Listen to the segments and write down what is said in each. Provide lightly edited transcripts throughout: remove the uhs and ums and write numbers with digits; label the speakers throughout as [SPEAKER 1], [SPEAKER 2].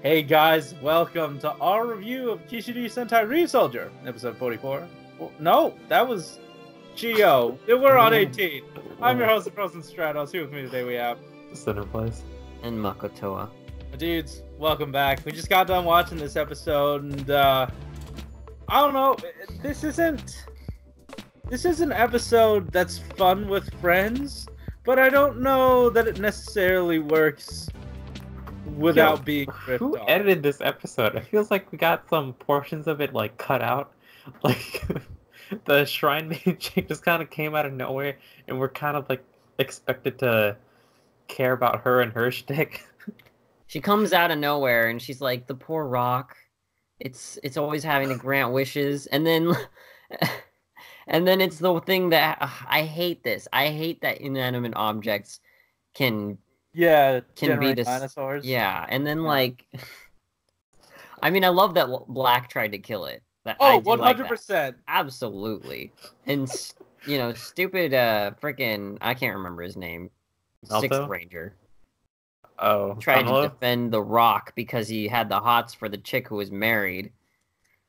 [SPEAKER 1] Hey guys, welcome to our review of Kishiryu Sentai RyuSoulger, episode 44. No, that was Geo. We're on 18. I'm your host, Stratos. Here with me today we have
[SPEAKER 2] Cinder Blaze
[SPEAKER 3] and Makotoa.
[SPEAKER 1] Dudes, welcome back. We just got done watching this episode, and I don't know. This isn't an episode that's fun with friends, but I don't know that it necessarily works without being ripped
[SPEAKER 2] who
[SPEAKER 1] off.
[SPEAKER 2] edited this episode? It feels like we got some portions of it like cut out. Like the shrine maid chick just kind of came out of nowhere, and we're kind of like expected to care about her and her shtick.
[SPEAKER 3] She comes out of nowhere and she's like, the poor rock. It's always having to grant wishes, and then it's the thing that I hate this. I hate that inanimate objects can be this
[SPEAKER 1] dinosaurs.
[SPEAKER 3] Yeah, and then like, I mean, I love that Black tried to kill it. That,
[SPEAKER 1] oh,
[SPEAKER 3] 100%. Absolutely. And stupid freaking, I can't remember his name. Sixth Ranger.
[SPEAKER 2] Oh,
[SPEAKER 3] tried to defend the rock because he had the hots for the chick who was married.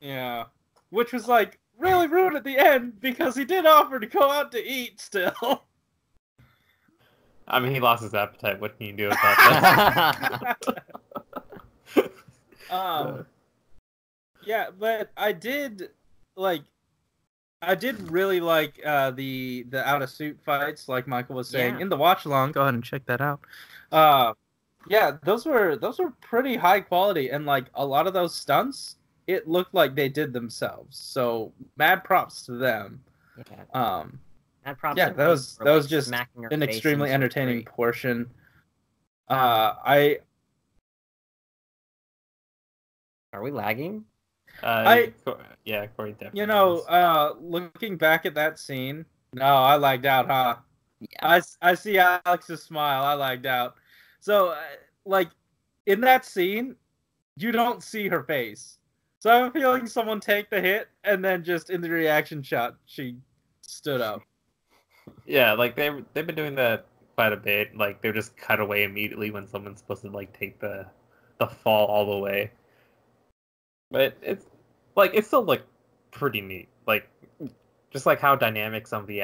[SPEAKER 1] Yeah, which was like really rude at the end because he did offer to go out to eat still.
[SPEAKER 2] I mean, he lost his appetite. What can you do about that?
[SPEAKER 1] Yeah, but I did really like the out of suit fights, like Michael was saying in the watch along. Go ahead and check that out. Yeah, those were pretty high quality, and like a lot of those stunts, it looked like they did themselves. So mad props to them.
[SPEAKER 3] Yeah.
[SPEAKER 1] Yeah, that was just an extremely entertaining portion. Are
[SPEAKER 3] we lagging?
[SPEAKER 2] Yeah, Corey definitely.
[SPEAKER 1] You know, looking back at that scene, no, I lagged out, huh? Yeah. I see Alex's smile. I lagged out. So, like, in that scene, you don't see her face. So I'm feeling someone take the hit, and then just in the reaction shot, she stood up.
[SPEAKER 2] Yeah, like they've been doing that quite a bit. Like they just cut away immediately when someone's supposed to like take the fall all the way. But it's still like pretty neat. Like just like how dynamic some of the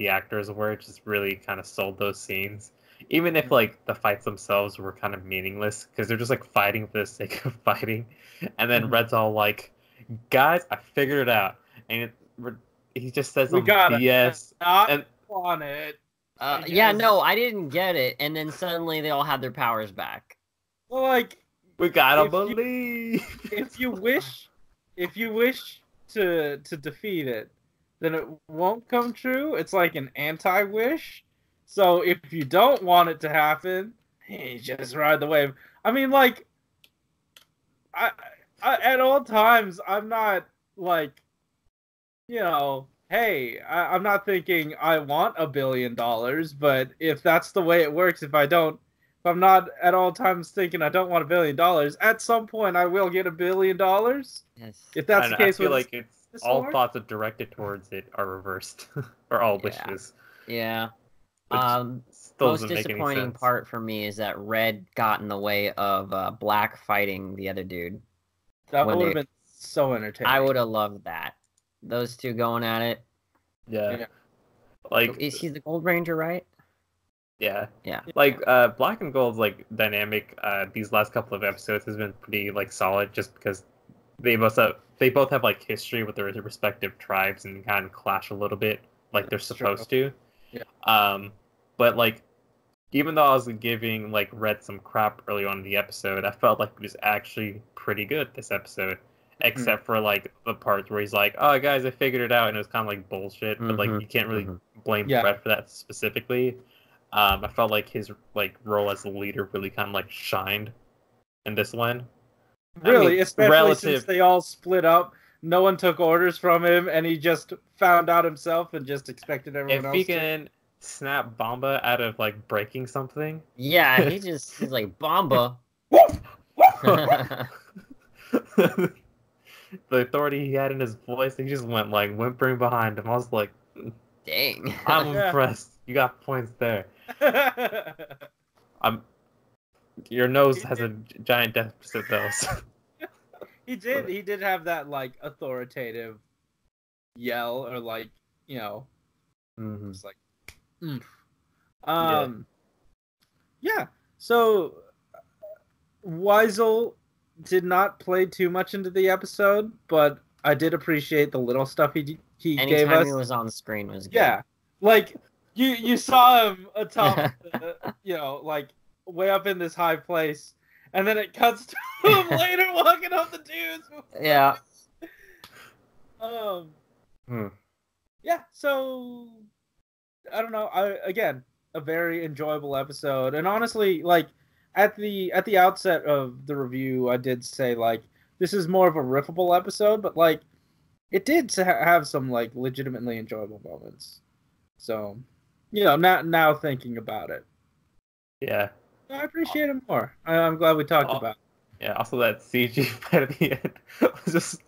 [SPEAKER 2] actors were, just really kind of sold those scenes. Even if like the fights themselves were kind of meaningless because they're just like fighting for the sake of fighting, and then Red's all like, "Guys, I figured it out," and he just says some BS.
[SPEAKER 1] On it.
[SPEAKER 3] Yeah, no, I didn't get it, and then suddenly they all had their powers back.
[SPEAKER 1] Well, like,
[SPEAKER 2] we gotta believe.
[SPEAKER 1] If you wish to defeat it, then it won't come true. It's like an anti-wish. So if you don't want it to happen, hey, just ride the wave. I mean, like, I at all times, I'm not like, you know, hey, I'm not thinking I want $1 billion, but if that's the way it works, if I'm not at all times thinking I don't want $1 billion, at some point I will get $1 billion.
[SPEAKER 3] Yes.
[SPEAKER 1] If that's the case,
[SPEAKER 2] I feel like it's all thoughts directed towards it are reversed, or all wishes.
[SPEAKER 3] Yeah. Most disappointing part for me is that Red got in the way of Black fighting the other dude.
[SPEAKER 1] That would have been so entertaining.
[SPEAKER 3] I would have loved that. Those two going at it.
[SPEAKER 2] Yeah. Like,
[SPEAKER 3] is he the Gold Ranger, right?
[SPEAKER 2] Yeah.
[SPEAKER 3] Yeah.
[SPEAKER 2] Like Black and Gold's like dynamic these last couple of episodes has been pretty like solid just because they both have like history with their respective tribes and kind of clash a little bit like they're supposed to.
[SPEAKER 1] Yeah.
[SPEAKER 2] But like even though I was giving like Red some crap early on in the episode, I felt like he was actually pretty good this episode. Except for like the parts where he's like, "Oh, guys, I figured it out," and it was kind of like bullshit. But like, you can't really blame Fred for that specifically. I felt like his like role as the leader really kind of like shined in this one.
[SPEAKER 1] Really, especially since they all split up. No one took orders from him, and he just found out himself and just expected everyone else.
[SPEAKER 2] If he can snap Bomba out of like breaking something,
[SPEAKER 3] yeah, he's like Bomba.
[SPEAKER 2] The authority he had in his voice, he just went like whimpering behind him. I was like,
[SPEAKER 3] dang.
[SPEAKER 2] I'm impressed. You got points there. Your nose has a giant deficit, though. So.
[SPEAKER 1] He did have that like authoritative yell, or like, you know, it's like, yeah. So Weisel did not play too much into the episode, but I did appreciate the little stuff he gave us.
[SPEAKER 3] Anytime he was on screen was good.
[SPEAKER 1] Yeah, like you saw him atop, you know, like way up in this high place, and then it cuts to him later walking up the dudes.
[SPEAKER 3] Yeah.
[SPEAKER 1] Yeah. So I don't know. Again, a very enjoyable episode, and honestly, like at the outset of the review, I did say like this is more of a riffable episode, but like it did have some like legitimately enjoyable moments. So, you know, now thinking about it,
[SPEAKER 2] yeah,
[SPEAKER 1] I appreciate it more. I'm glad we talked about it.
[SPEAKER 2] Yeah. Also, that CG fight at the end was just.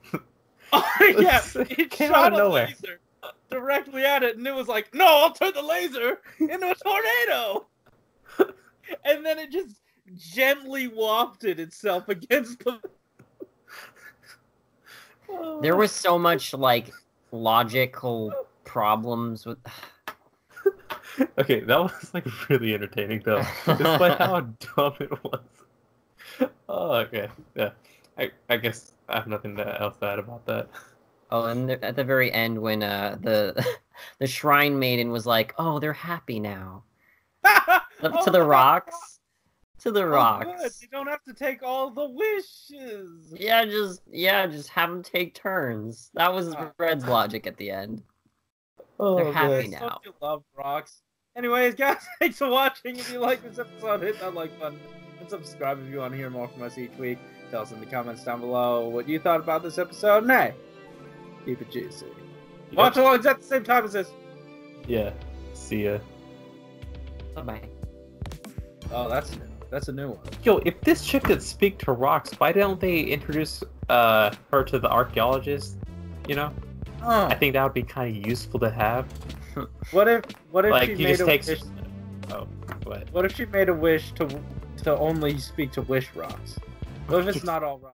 [SPEAKER 1] Oh yeah,
[SPEAKER 2] it came
[SPEAKER 1] shot
[SPEAKER 2] out of nowhere.
[SPEAKER 1] Laser directly at it, and it was like, no, I'll turn the laser into a tornado. And then it just gently wafted itself against the...
[SPEAKER 3] There was so much, like, logical problems with...
[SPEAKER 2] Okay, that was, like, really entertaining, though. Despite how dumb it was. Oh, okay. Yeah. I guess I have nothing else to add about that.
[SPEAKER 3] Oh, and at the very end, when the Shrine Maiden was like, "Oh, they're happy now," to the rocks, to the rocks.
[SPEAKER 1] Good. You don't have to take all the wishes.
[SPEAKER 3] Yeah, just have them take turns. That was Red's logic at the end.
[SPEAKER 2] Oh,
[SPEAKER 3] they're happy
[SPEAKER 1] Don't
[SPEAKER 3] now.
[SPEAKER 1] you love rocks? Anyways, guys, thanks for watching. If you like this episode, hit that like button and subscribe if you want to hear more from us each week. Tell us in the comments down below what you thought about this episode. And hey, keep it juicy.
[SPEAKER 2] Yep.
[SPEAKER 1] Watch alongs at the same time as this.
[SPEAKER 2] Yeah. See ya.
[SPEAKER 3] Bye-bye.
[SPEAKER 1] Oh, that's a new one.
[SPEAKER 2] Yo, if this chick could speak to rocks, why don't they introduce her to the archaeologist? You know?
[SPEAKER 1] Oh.
[SPEAKER 2] I think that would be kind of useful to have.
[SPEAKER 1] What if
[SPEAKER 2] Like,
[SPEAKER 1] she
[SPEAKER 2] he
[SPEAKER 1] made
[SPEAKER 2] just
[SPEAKER 1] a
[SPEAKER 2] takes...
[SPEAKER 1] wish?
[SPEAKER 2] Oh, what?
[SPEAKER 1] What if she made a wish to only speak to wish rocks? What if it's not all rocks?